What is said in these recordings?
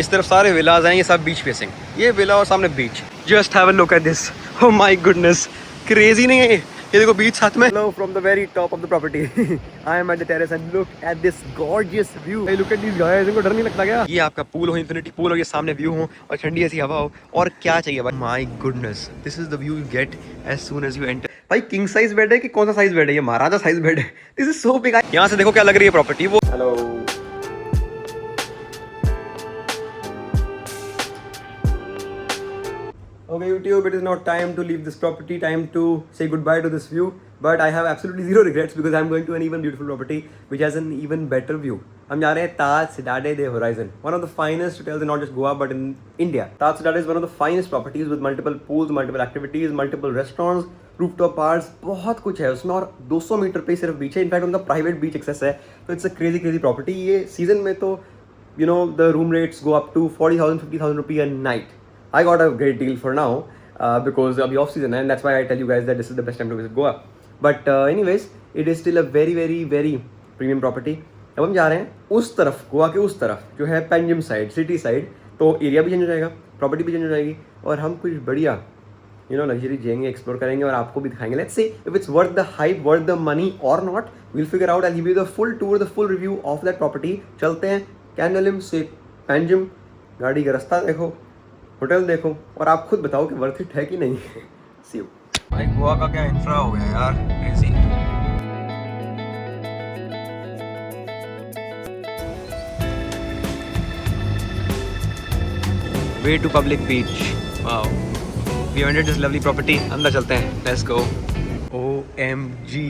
इस तरफ सारे विलाज हैं, ये सब बीच फेसिंग, ये विला और सामने beach. Just have a look at this, oh my goodness, crazy नहीं है ये देखो बीच साथ में। Hello from the very top of the property, I am at the terrace and look at this gorgeous view. Look at this guys, इनको डर नहीं लगता क्या? ये आपका पूल हो, इंफिनिटी पूल हो, ये सामने व्यू हो और ठंडी ऐसी हवा हो, और क्या चाहिए भाई? My goodness, this is the view you get as soon as you enter. भाई किंग साइज बेड है कि कौन सा साइज बेड है? ये महाराजा साइज बेड है। This is so big. यहाँ से देखो क्या लग रही है प्रॉपर्टी वो। Hello, okay YouTube, it is now time to leave this property, time to say goodbye to this view, but I have absolutely zero regrets because I'm going to an even beautiful property which has an even better view. हम जा रहे हैं ताज सिडाडे दे horizon, one of the finest hotels in not just Goa but in India. Taj Sidade is one of the finest properties with multiple pools, multiple activities, multiple restaurants, rooftop bars, बहुत कुछ है उसमें, और 200 metre पे सिर्फ बीच है, in fact उनका private beach access है, तो इट्स अ क्रेजी प्रॉपर्टी। ये सीजन में तो you know the room rates go up to 40,000 50,000 rupees a night. I got a great deal for now because of the off season, and that's why I tell you guys that this is the best time to visit Goa. But anyways, it is still a very premium property. अब हम जा रहे हैं उस तरफ, गोवा के उस तरफ जो है पेंजिम साइड, सिटी साइड, तो एरिया भी चेंज हो जाएगा, प्रॉपर्टी भी चेंज हो जाएगी, और हम कुछ बढ़िया लग्जरी जाएंगे, एक्सप्लोर करेंगे और आपको भी दिखाएंगे। Let's see if it's worth the hype, worth the money और not, will figure out. I give you the full tour, the full review of that property. चलते हैं कैंडोलिम से पेंजिम, गाड़ी का रास्ता देखो, होटल देखो, और आप खुद बताओ कि वर्थ इट है कि नहीं। See you. भाई गोवा का क्या इंफ्रा हो गया यार, crazy. Way to public beach, wow, we entered this lovely property. अंदर चलते हैं, let's go. OMG,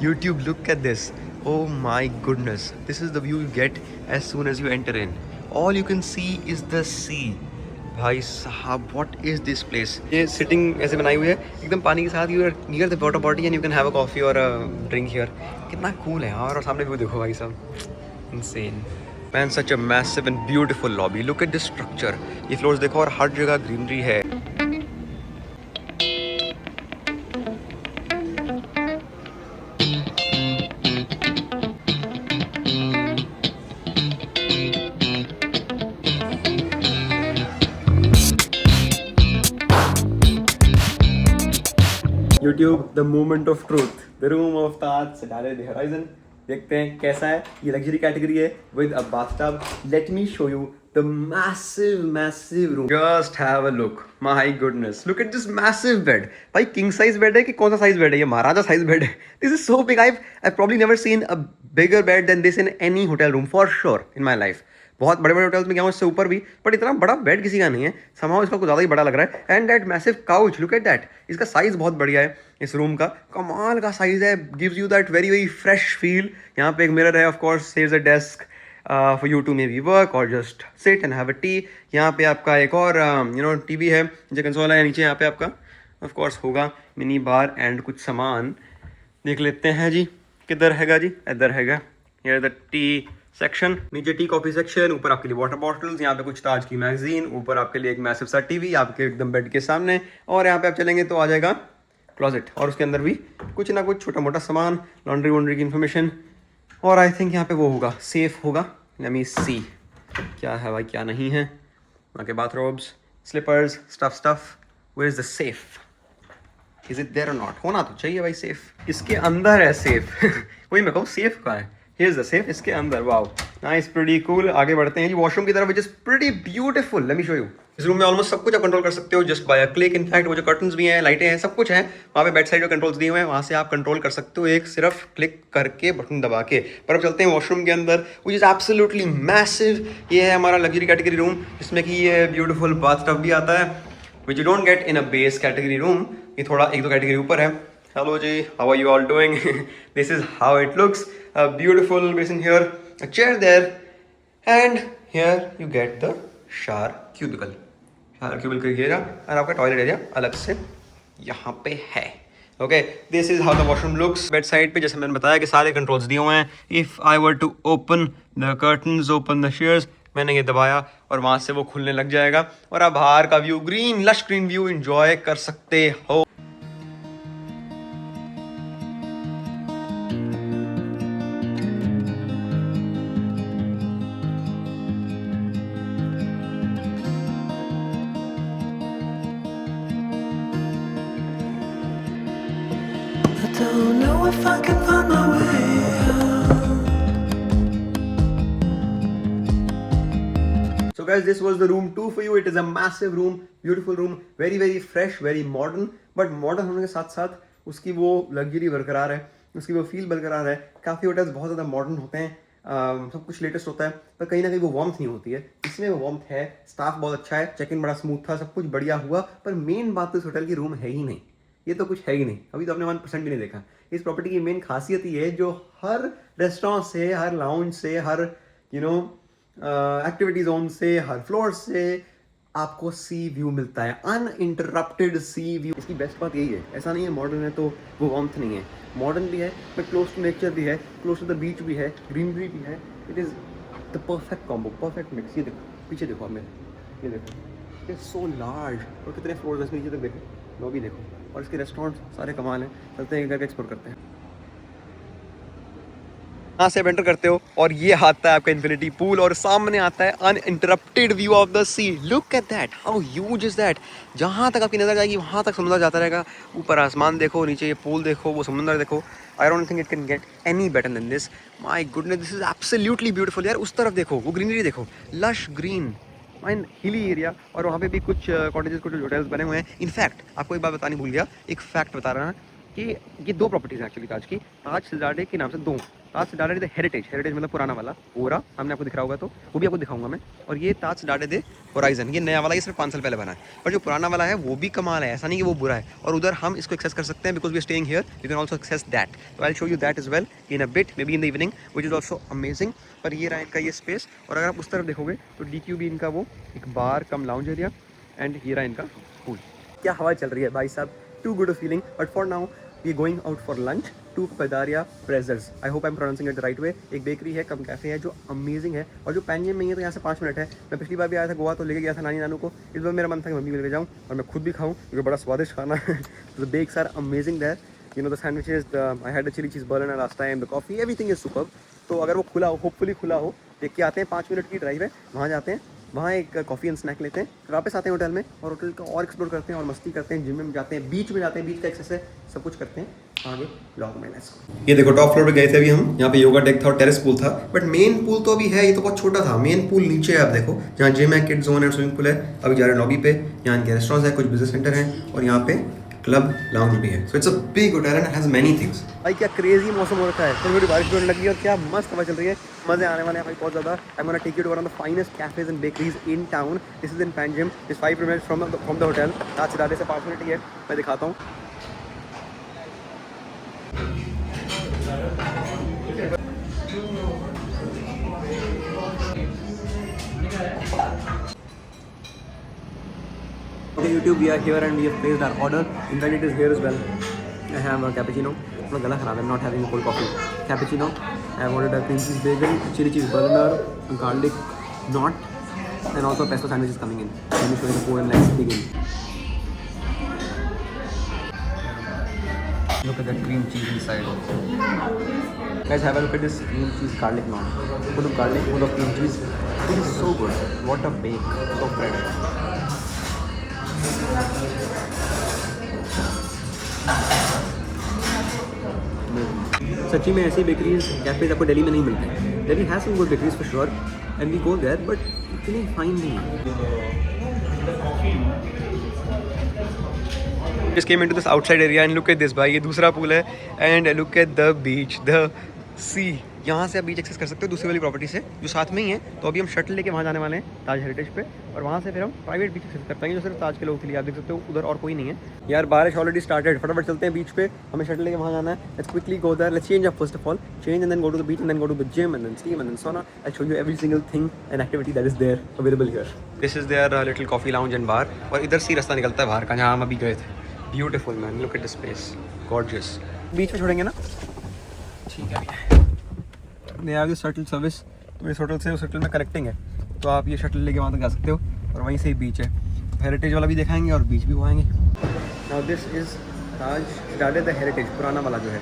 YouTube, look at this. Oh my goodness, this is the view you get as soon as you enter in. All you can see is the sea. भाई साहब, what is this place? ये sitting ऐसे बनाई हुई है एकदम पानी के साथ, you are near the water body and you can have a coffee or drink here. कितना कूल है यार, और सामने व्यू देखो भाई साहब, insane man, such a massive and beautiful lobby. Look at this structure, ये फ्लोर्स देखो, और हर जगह ग्रीनरी है। YouTube, the moment of truth, the room of Taj Sidade the Horizon. देखते हैं कैसा है। ये लग्जरी कैटेगरी है with a bathtub. Let me show you the massive room. Just have a look. My goodness, look at this massive bed. भाई king size bed है कि कौन सा size bed है? ये महाराजा size bed है। This is so big. I've probably never seen a bigger bed than this in any hotel room for sure in my life. बहुत बड़े बड़े होटल्स में गया हूँ इससे ऊपर भी, बट इतना बड़ा बेड किसी का नहीं है। समहाउ इसका कुछ ज़्यादा ही बड़ा लग रहा है। And that massive couch, look at that, इसका साइज़ बहुत बढ़िया है इस रूम का, कमाल का साइज़ है, gives you that very fresh feel. यहाँ पे एक मिरर है, of course there is a desk for you to maybe work और just sit and have a tea. यहाँ पे आपका एक और टीवी है, जो कंसोल है नीचे, यहाँ पे आपका ऑफ कोर्स होगा मिनी बार एंड कुछ सामान। देख लेते हैं जी, किधर हैगा जी, इधर हैगा, हियर द टी सेक्शन, नीचे टी कॉफी सेक्शन, ऊपर आपके लिए वाटर बॉटल्स, यहाँ पे कुछ ताज की मैगजीन, ऊपर आपके लिए एक मैसिव सा टीवी आपके एकदम बेड के सामने, और यहाँ पे आप चलेंगे तो आ जाएगा क्लोजेट, और उसके अंदर भी कुछ ना कुछ छोटा मोटा सामान, लॉन्ड्री वॉन्ड्री की इन्फॉर्मेशन, और आई थिंक यहाँ पे वो होगा, सेफ होगा। लेट मी सी क्या है भाई, क्या नहीं है। वहाँ के bathrobes, slippers, stuff, where is the safe, is it there और नॉट? होना तो चाहिए भाई सेफ, इसके अंदर है सेफ। वही मैं कहूँ, सेफ कहाँ है? Here is the safe, इसके अंदर। Wow, nice, pretty cool. आगे बढ़ते हैं जी वॉशरूम की तरफ, which is pretty beautiful. Let me show you. इस रूम में ऑलमोस्ट सब कुछ आप कंट्रोल कर सकते हो just by a click. In fact वो जो कर्टन्स भी हैं, लाइटें हैं, सब कुछ है वहाँ पे, बेड साइड जो कंट्रोल्स दिए हुए हैं, वहाँ से आप कंट्रोल कर सकते हो एक सिर्फ क्लिक करके, बटन दबा के। पर अब चलते हैं वॉशरूम के अंदर, which is absolutely massive. ये है हमारा लग्जरी कैटेगरी रूम, जिसमें कि ये ब्यूटीफुल बाथटब भी आता है, which you don't get in a base category room. ये थोड़ा एक दो कैटेगरी ऊपर है। Hello ji, how are you all doing? This is how it looks. A beautiful basin here, a chair there, and here you get the shower cubicle. Shower cubicle area, और आपका toilet area अलग से यहाँ पे है। Okay, this is how the washroom looks. Bed side पे जैसे मैंने बताया कि सारे कंट्रोल्स दिए हुए हैं। If I were to open the curtains, open the shears, मैंने ये दबाया और वहाँ से वो खुलने लग जाएगा, और आप बाहर का view, green lush green view enjoy कर सकते हो। if I can find my way out. So guys, this was the room 2 for you. It is a massive room, beautiful room, very very fresh, very modern. But modern होने के साथ साथ उसकी वो luxury बरकरार है, उसकी वो फील बरकरार है. काफ़ी होटल्स बहुत ज़्यादा मॉडर्न होते हैं, सब कुछ लेटेस्ट होता है, पर कहीं ना कहीं वो वार्मथ नहीं होती है. इसमें वो वार्मथ है, स्टाफ बहुत अच्छा है, चेक इन बड़ा स्मूथ था, सब कुछ बढ़िया हुआ. पर मेन बात तो इस होटल की रूम है ही नहीं. ये तो कुछ है ही नहीं. अभी तो आपने 1% भी नहीं देखा. इस प्रॉपर्टी की मेन खासियत ये है, जो हर रेस्टोरेंट से, हर लाउंज से, हर एक्टिविटी जोन से, हर फ्लोर से आपको सी व्यू मिलता है, अनइंटरप्टेड सी व्यू. इसकी बेस्ट बात यही है. ऐसा नहीं है मॉडर्न है तो वो वार्मथ नहीं है. मॉडर्न भी है, बट क्लोज टू नेचर भी है, क्लोज टू द बीच भी है, ग्रीनरी भी है. It is the perfect combo, perfect mix. ये देखो पीछे, देखो आप मेरे, ये देखो, इट इज़ सो लार्ज. और कितने फ्लोर है नीचे तक देखो, लॉबी देखो, और इसके रेस्टोरेंट सारे कमाल हैं. चलते हैं एक जगह एक्सप्लोर करते हैं. यहाँ से एंटर करते हो और ये आता है आपका इन्फिनिटी पूल, और सामने आता है uninterrupted view of the sea. Look at that, how huge is that. जहाँ तक आपकी नजर जाएगी वहाँ तक समुद्र जाता रहेगा. ऊपर आसमान देखो, नीचे ये पूल देखो, वो समुद्र देखो. I don't think it can get any better than this. My goodness, this is absolutely beautiful यार. उस तरफ देखो, वो ग्रीनरी देखो, lush green and hilly area, और वहाँ पे भी कुछ कॉटेजेस, कुछ होटल्स बने हुए हैं. इनफैक्ट आपको एक बात बतानी भूल गया, एक फैक्ट बता रहा है कि ये 2 प्रॉपर्टीज हैं एक्चुअली ताज की. ताज सिजाडे के नाम से 2. ताज सिजाडे दे हेरिटेज, हेरिटेज मतलब पुराना वाला, वो रहा सामने आपको दिख रहा होगा, तो वो भी आपको दिखाऊंगा मैं. और ये ताज सिजाडे दे होराइजन, ये नया वाला, ये सिर्फ 5 साल पहले बना है. पर जो पुराना वाला है वो भी कमाल है, ऐसा नहीं कि वो बुरा है. और उधर हम इसको एक्सेस कर सकते हैं, because we are staying here, you can also access that. तो I will show you that is well in a bit, maybe in the evening, which is also amazing. पर ये रहा इनका ये स्पेस. और अगर आप उस तरफ देखोगे तो DQ भी इनका वो एक बार कम लाउंज एरिया, एंड ये रहा इनका पूल. क्या हवा चल रही है भाई साहब, too good a feeling. But for now we are going out for lunch to Padaria Pretzels. I hope I'm pronouncing it the right way. एक बेकरी है, कम कैफे है, जो अमेजिंग है, और जो पैंजिम में ही है, तो यहाँ से 5 मिनट है. मैं पिछली बार भी आया था गोवा, तो लेके गया था नानी नानू को. इस बार मेरा मन था कि मम्मी को लेके जाऊँ और मैं खुद भी खाऊँ, क्योंकि बड़ा स्वादिष्ट खाना है. The bakes are amazing there. You know the sandwiches, I had a chili cheese burger last time, the coffee, everything is superb. तो अगर वो खुला हो, होपफुली खुला हो, देख के आते हैं. 5 मिनट की ड्राइव है, वहाँ जाते हैं, वहाँ एक कॉफ़ी एंड स्नैक लेते हैं, फिर वापस आते हैं होटल में, और होटल का और एक्सप्लोर करते हैं, और मस्ती करते हैं, जिम में जाते हैं, बीच में जाते हैं, बीच का एक्सेस है, सब कुछ करते हैं आगे ब्लॉग में. ये देखो टॉप फ्लोर पे गए थे अभी हम, यहाँ पे योगा डेक था और टेरेस पूल था. बट मेन पूल तो अभी है, ये तो बहुत छोटा था. मेन पूल नीचे है, आप देखो, जहाँ जिम है, किड जोन है, स्विमिंग पूल है. अभी जा रहे हैं लॉबी पे. यहाँ इनके रेस्टोरेंट्स है, कुछ बिजनेस सेंटर हैं, और यहाँ पे क्लब लाउंज भी है. So it's a big hotel and has many things. भाई क्या क्रेजी मौसम हो रखा है, थोड़ी थोड़ी बारिश होने लगी है, और क्या मस्त हवा चल रही है. मजे आने वाले हैं भाई बहुत ज़्यादा. I am gonna take you to one of the finest cafes and bakeries in town. This is in Panjim. Is 5 minutes from the hotel. Taj Cidade से 5 मिनट ही है. मैं दिखाता हूँ. Okay, YouTube, we are here and we have placed our order. In fact, it is here as well. I have a cappuccino. अपना गला खराब है. I'm not having a cold coffee. Cappuccino. I have ordered a cream cheese bagel, chili cheese burger, garlic knot, and also pesto sandwich is coming in. Let me show you the food and let's begin. Look at that cream cheese inside. Guys, have a look at this cream cheese garlic naan. Full of garlic, full of cream cheese. It is so good. What a bake. So fresh. सच्ची में ऐसी bakeries cafes आपको दिल्ली में नहीं मिलते. Delhi has some good bakeries for sure and we go there, but इतनी fine नहीं है. Just came into this outside area and look at this भाई, ये दूसरा पूल है, and look at the beach, the sea. यहाँ से आप बीच एक्सेस कर सकते हो दूसरी वाली प्रॉपर्टी से, जो साथ में ही है. तो अभी हम शटल लेके वहाँ जाने वाले हैं ताज हेरिटेज पे, और वहाँ से फिर हम प्राइवेट बीच एक्सेस कर पाएंगे, जो सिर्फ ताज के लोगों के लिए. आप देख सकते हो उधर और कोई नहीं है. यार बारिश ऑलरेडी स्टार्टेड. फटाफट चलते हैं बीच पे, हमें शटल लेके वहाँ जाना है. Let's quickly go there, let's change up first of all, change and then go to the beach and then go to the gym and then steam and then sauna. I show you every single thing and activity that is there available here. This is their little coffee lounge and bar, और इधर से रास्ता निकलता है बाहर का, जहाँ हम अभी गए थे. Beautiful man, look at the space, gorgeous. Beach में छोड़ेंगे ना, ठीक है. They have this shuttle service, तो इस होटल से उस होटल में कनेक्टिंग है, तो आप ये शटल लेके वहाँ तक जा सकते हो, और वहीं से ही बीच है. हेरिटेज वाला भी दिखाएंगे और बीच भी घुमाएंगे. Now this is Taj Cidade the heritage, पुराना वाला जो है.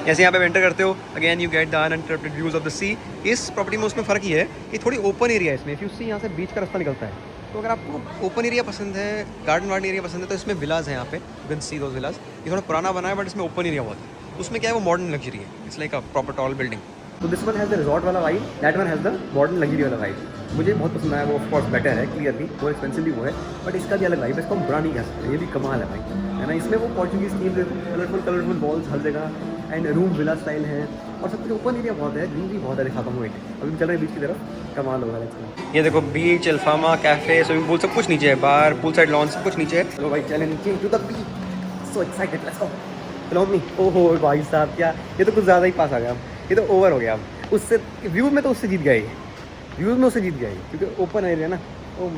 जैसे यहाँ पे एंटर करते हो, again you get the uninterrupted views of the sea. इस प्रॉपर्टी में उसमें फ़र्क ये है कि थोड़ी ओपन एरिया है इसमें. इफ यू सी, यहाँ से बीच का रास्ता निकलता है, तो अगर आपको ओपन एरिया पसंद है, गार्डन वार्डन एरिया पसंद है, तो इसमें विलाज हैं यहाँ पे, you can see those villas. ये थोड़ा पुराना बना है बट इसमें ओपन एरिया बहुत है, तो उसमें क्या है वो मॉडर्न लग्जरी है, it's like a proper tall building. तो this one has the resort वाला vibe, that one has the modern luxury वाला वाइब। मुझे बहुत पसंद आया, वो ऑफ कोर्स बेटर है क्लियरली, वो एक्सपेंसिव भी वो है, बट इसका भी अलग वाइब है, इसको हम बुरा नहीं कह सकते, ये भी कमाल है भाई, है ना। इसमें वो पोर्चुगीज़ थीम देखो, कलरफुल वॉल्स हर जगह, एंड रूम विला स्टाइल है, और सब कुछ ओपन एरिया बहुत है, ग्रीन भी बहुत है। दिखाता हूँ वेट, अभी चल रहे हैं बीच की तरफ, कमाल होगा। ये देखो बीच, अल्फामा, कैफे, स्विमिंग पूल सब कुछ नीचे है, बार, पूल साइड लॉन सब कुछ नीचे है। चलो भाई चले नीचे to the beach, so excited, let's go. चलो मी, ओहो भाई साहब क्या, ये तो कुछ ज़्यादा ही पास आ गया, ये तो ओवर हो गया। उससे व्यू में तो उससे जीत गए, व्यू में उससे जीत गए, क्योंकि ओपन एरिया ना। Oh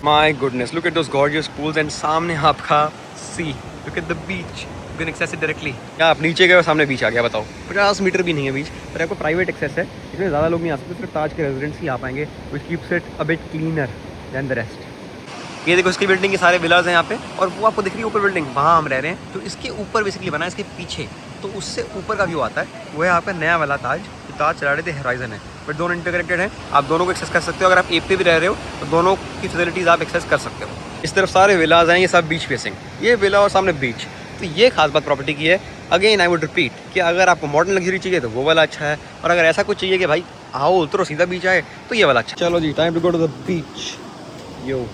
my goodness, look at those gorgeous pools, and सामने आपका sea, look at the beach, you can access it directly. क्या आप नीचे गए और सामने बीच आ गया, बताओ। 50 मीटर भी नहीं है बीच, पर आपको प्राइवेट एक्सेस है, इसमें ज़्यादा लोग नहीं आ सकते, सिर्फ ताज के रेजिडेंट्स ही आ पाएंगे, which keeps it a bit cleaner then the rest. ये देखो इसकी बिल्डिंग के सारे विलाज हैं यहाँ पे, और वो आपको दिख रही है ऊपर बिल्डिंग, वहाँ हम रह रहे हैं, तो इसके ऊपर बेसिकली बना है, इसके पीछे तो उससे ऊपर का व्यू आता है, वो है आपका नया वाला ताज, जो ताज चला रहे थे होराइजन है, बट दोनों इंटरकनेक्टेड हैं, आप दोनों को एक्सेस कर सकते हो। अगर आप AP भी रह रहे हो तो दोनों की फैसिलिटीज़ आप एक्सेस कर सकते हो। इस तरफ सारे विलाज हैं, ये सब बीच फेसिंग, ये विला और सामने बीच, तो ये खास बात प्रॉपर्टी की है। अगेन आई वुड रिपीट कि अगर आपको मॉडर्न लग्जरी चाहिए तो वो वाला अच्छा है, और अगर ऐसा कुछ चाहिए कि भाई आओ उतरो सीधा बीच आए, तो ये वाला अच्छा। चलो जी, time to go to the beach. Yo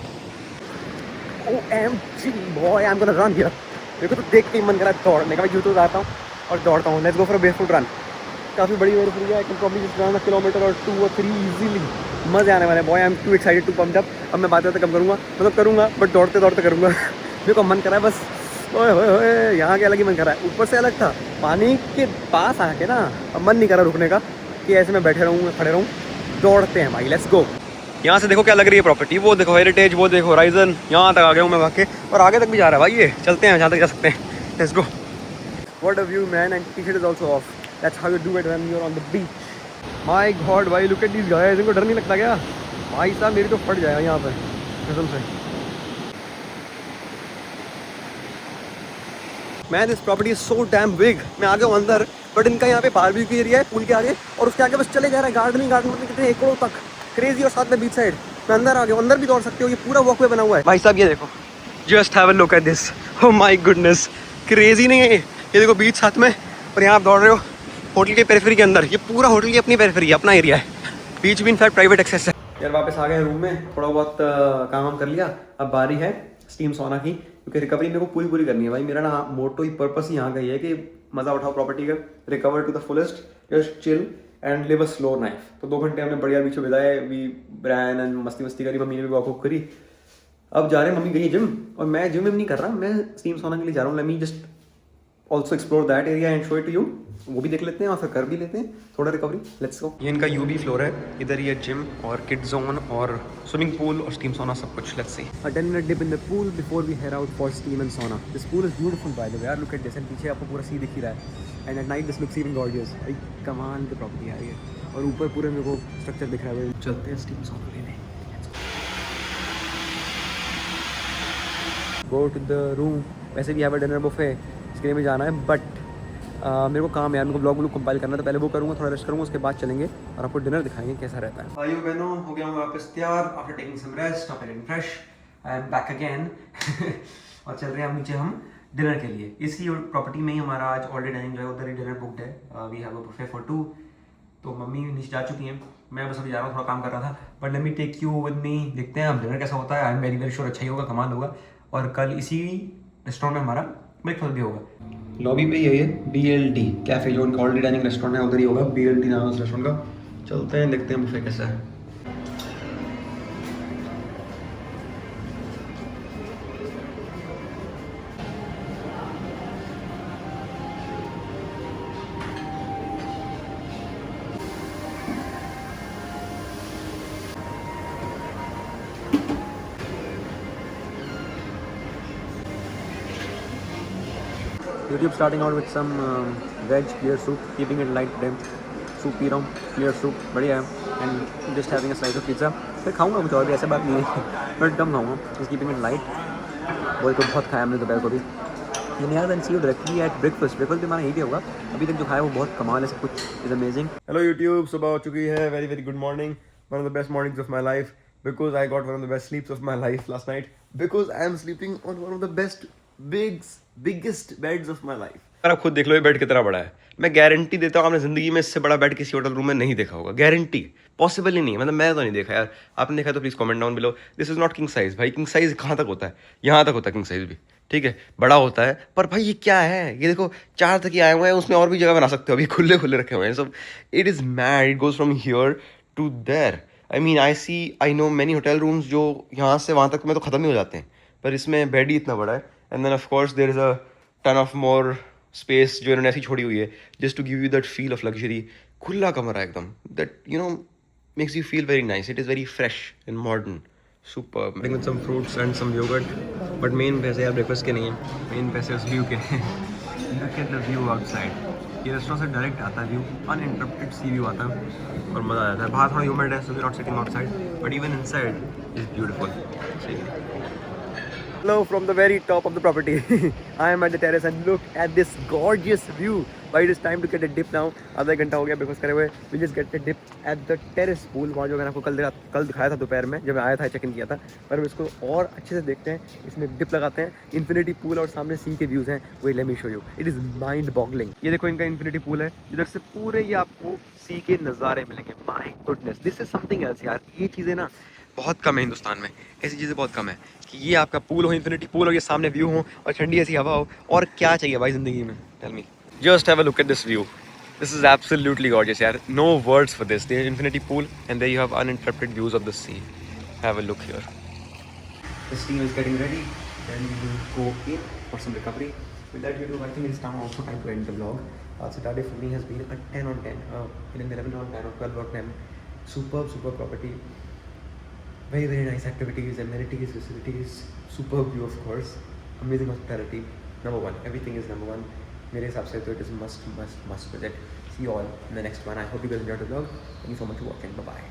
OMG boy, I am gonna run here. मेरे को तो देख के ही मन कर रहा है दौड़ने का, मैं जूतों जाता हूँ और दौड़ता हूँ। Let's go for a barefoot run. काफ़ी बड़ी मेरी फ्री है, I can probably just run 1 kilometre और 2 और 3 इजीली। मज़े आने वाले हैं boy, I am too excited too pumped up. अब मैं बात कम करूँगा, मतलब करूँगा बट दौड़ते दौड़ते करूँगा। मेरे को मन कर रहा है बस, ओए होए होए, यहाँ के अलग ही मन कर रहा है। ऊपर से अलग था, पानी के पास आके ना अब मन नहीं कर रहा रुकने का, कि ऐसे मैं बैठे रहूँ खड़े रहूँ। दौड़ते हैं भाई, लेट्स गो। यहाँ से देखो क्या लग रही है प्रॉपर्टी, वो देखो हेरिटेज, वो देखो होराइजन, यहाँ तक आ गया हूँ मैं भाग के, और आगे तक भी जा रहा है भाई ये। चलते हैं जहाँ तक जा सकते हैं, let's go. What a view man, and T-shirt is also off, that's how you do it when you are on the beach. My god भाई, लुक एट दिस गाइस, इनको डर नहीं लगता क्या भाई साहब? मेरी तो फट जाएगा यहाँ पे कसम से। Man this property is so damn big. मैं आ गया हूँ अंदर, बट इनका यहाँ पे बारबेक्यू एरिया है पूल के आगे, और उसके आगे बस चले जा रहा है गार्डन मतलब कितने एकड़ों तक, क्रेजी, और साथ में बीच साइड। मैं अंदर आ गया, अंदर भी दौड़ सकते हो, ये पूरा वॉकवे बना हुआ है भाई साहब। ये देखो, just have a look at this, oh my goodness, crazy नहीं है ये देखो बीच साथ में, और यहाँ आप दौड़ रहे हो होटल के पेरिफेरी के अंदर। ये पूरा होटल की अपनी पेरिफेरी है, अपना एरिया है, बीच भी इनफैक्ट प्राइवेट एक्सेस है। यार वापस आ गए रूम में, थोड़ा बहुत काम वाम कर लिया, अब बारी है स्टीम सोना की, क्योंकि रिकवरी मेरे को पूरी करनी है भाई। मेरा ना मोटो ही पर्पस ही यहाँ का ही है कि मज़ा उठाओ प्रॉपर्टी का, recover to the fullest, just chill and live a slow life. तो 2 घंटे हमने बढ़िया बीच में बिताए, वी ब्रैन एंड मस्ती करी, मम्मी ने भी वॉक करी। अब जा रहे हैं, मम्मी गई है जिम, और मैं जिम में नहीं कर रहा, मैं स्टीम सोना के लिए जा रहा हूँ। Let me just also explore that area and show it to you, वो भी देख लेते हैं और फिर कर भी लेते हैं थोड़ा रिकवरी। Let's go. ये इनका UB फ्लोर है, इधर ये जिम और किड जोन और स्विमिंग पूल और स्टीम सोना सब कुछ। Let's see. A 10 minute dip in the pool before we head out for steam and sauna. This pool is beautiful by the way यार, look at this, and पीछे आपको पूरा सी दिख ही रहा है, and at night this looks even gorgeous. भाई कमाल की प्रॉपर्टी आ रही है, और ऊपर पूरे मेरे को स्ट्रक्चर दिख रहा है। चलते हैं स्टीम सोना लेने। Go to the room. वैसे भी हैव अ डिनर बुफे, इसके लिए भी जाना है, बट मेरे को काम है यार, मेरे को ब्लॉग कंपाइल करना है, तो पहले वो करूँगा, थोड़ा रेस्ट करूँगा, उसके बाद चलेंगे और आपको डिनर दिखाएंगे कैसा रहता है। भाइयों बहनों, हो गया हूँ वापस तैयार after taking some rest, after getting fresh, I am back again. और चल रहे हैं अब नीचे हम डिनर के लिए। इसी प्रॉपर्टी में ही हमारा आज ऑलरेडी डाइनिंग जो है उधर ही डिनर बुकड है। We have a buffet for 2। तो मम्मी नीचे जा चुकी हैं, मैं बस अभी जा रहा हूँ, थोड़ा काम कर रहा था, but let me take you with me. देखते हैं अब डिनर कैसा होता है। आई एम वेरी श्योर अच्छा ही होगा, कमाल होगा, और कल इसी रेस्टोरेंट में हमारा ब्रेकफास्ट भी होगा। लॉबी पे ही है ये BLT कैफे, जो उनका ऑलरेडी डाइनिंग रेस्टोरेंट है, उधर ही होगा। BLT नाम है उस रेस्टोरेंट का। चलते हैं, देखते हैं बुफे कैसा है। YouTube starting out with some veg clear soup, keeping it light dim. Soup P रहा हूँ, क्लियर सूप बढ़िया है, and just having a slice of pizza. फिर खाऊंगा कुछ और भी, ऐसा बात नहीं है, बट कम खाऊंगा, जस्ट कीपिंग इट लाइट। वो तो बहुत खाया हमने दोपहर को भी। यार then see you directly at breakfast भी हमारा यही भी होगा। अभी तक जो खाया वो बहुत कमाल है, सब कुछ इज अमेजिंग। हेलो यूट्यूब, सुबह हो चुकी है, very good morning, one of the best mornings of my life. because I got one of the best sleeps of my life last night, because I am sleeping on one of the biggest beds of my life. आप खुद देख लो ये bed कितना बड़ा है. मैं guarantee देता हूँ आपने जिंदगी में इससे बड़ा बेड किसी होटल रूम में नहीं देखा होगा. गारंटी पॉसिबल ही नहीं है. मतलब मैं तो नहीं देखा यार. आपने देखा तो please comment down below. This is not king size भाई. किंग साइज कहाँ तक होता है? यहाँ तक होता है किंग साइज भी. ठीक है, बड़ा होता है, पर भाई ये क्या है? ये देखो 4 तक ही आए हुए हैं, उसमें और भी जगह बना सकते हो. अभी खुले खुले रखे हुए हैं सब. It is mad. It goes from here to there. I mean I know many hotel rooms जो यहाँ से वहाँ तक में तो ख़त्म ही हो जाते हैं, पर इसमें बेड ही इतना बड़ा है. And then of course there is a ton of more space जो इन्होंने ऐसी छोड़ी हुई है just to give you that feel of luxury. खुला कमरा है एकदम. That you know makes you feel very nice. It is very fresh and modern. Superb. With some fruits and some yogurt. But main पैसे यार breakfast के नहीं है. Main पैसे उस व्यू के हैं. Look at the view outside. ये रेस्टोरेंट से डायरेक्ट आता है व्यू. अनइंटरप्टेड सी व्यू आता है और मज़ा आ जाता है. बाहर थोड़ा ह्यूमिड है, so we're not sitting outside. But even inside is beautiful. Hello from the very top of the property. I am at the terrace and look at this gorgeous view. But it is time to get a dip now. आधा एक घंटा हो गया breakfast करे हुए. We just get a dip at the terrace pool. वहाँ जो मैंने आपको कल दिखाया था दोपहर में जब मैं आया था, चेक इन किया था. पर इसको और अच्छे से देखते हैं. इसमें डिप लगाते हैं. इन्फिनिटी पूल और सामने सी के व्यूज़ हैं. वही let me show you. It is mind boggling. ये देखो इनका इन्फिनिटी पूल है. इधर से पूरे ये आपको सी के नज़ारे मिलेंगे. My goodness, this is something else यार. ये चीज़ें ना बहुत कम है हिंदुस्तान में. ऐसी चीज़ें बहुत कम है कि ये आपका पूल हो, इन्फिनिटी पूल हो, ये सामने व्यू हो और ठंडी ऐसी हवा हो. और क्या चाहिए भाई ज़िंदगी में? Tell me. Just have a look at this view. This is absolutely gorgeous, yaar. No words for this. The infinity pool, and there you have uninterrupted views of the sea. Have a look here. The steam is getting ready. Then we will go in for some recovery. With that video, I think it's now also time to end the vlog. Saturday for me has been a 10 on 10. In 11 on 10 or 12 on 10. Superb property. Very nice activities, amenities, facilities. Superb view, of course. Amazing hospitality. Number one. Everything is number one. मेरे हिसाब से तो it is must visit. See all in the next one. I hope you guys enjoyed the vlog. Thank you so much for watching. Bye bye.